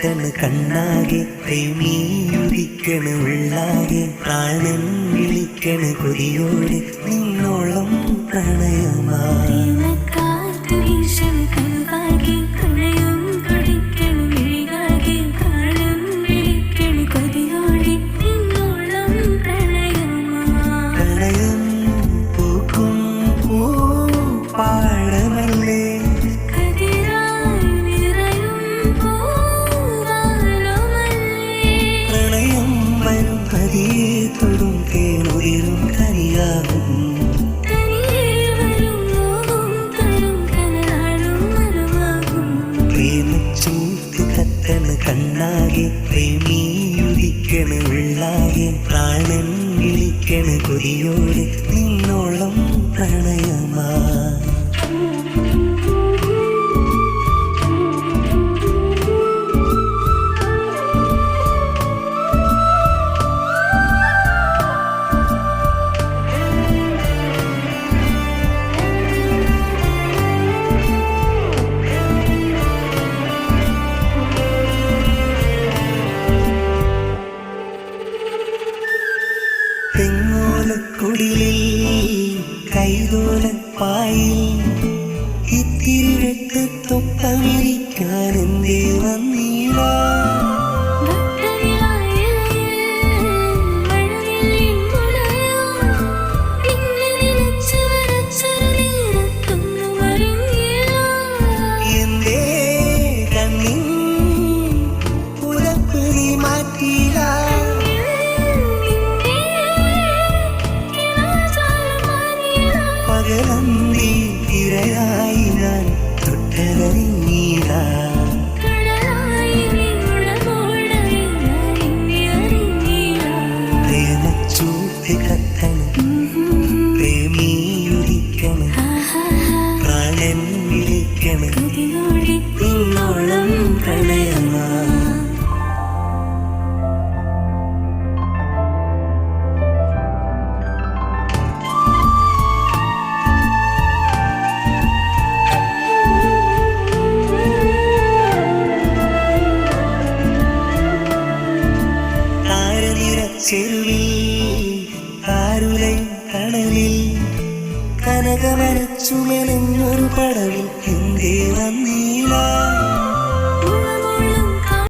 കത്തണ് കണ്ണാകെ പ്രേമിയുദിക്കണ് ഉള്ളാകെ പ്രാണൻ വിളിക്കണ് കൊതിയോടെ നിന്നോളം പ്രണയമാ തൊടും തേനുയരും കനിയാകും പ്രേമച്ചൂത്ത് കത്തണ് കണ്ണാകെ പ്രേമിയുദിക്കണ് ഉള്ളാകെ പ്രാണൻ വിളിക്കണ് കൊതിയോടെ നിന്നോളം പ്രണയമാ തെങ്ങോലക്കുടിലിൽ കൈതോലപ്പായിൽ ഇത്തിരി വെട്ട് തൊപ്പമിരിക്കാൻ എന്തേ വന്നീല എന്തേ കണ്ണിൻ പുറപ്പ് നീ മാറ്റിയില്ല പകലന്തി തിരയായി ഞാൻ തൊട്ടറിഞ്ഞീല പ്രേമച്ചൂത്ത് കത്തണ് പ്രേമിയുദിക്കണ് പ്രാണൻ വിളിക്കണ് നിന്നോളം പ്രണയമാ ചെരുവിൽ കാരുലയും കടലിൽ കനകമരച്ചുമെലഞ്ഞൊരു പടവിൽ എന്തേ വന്നീല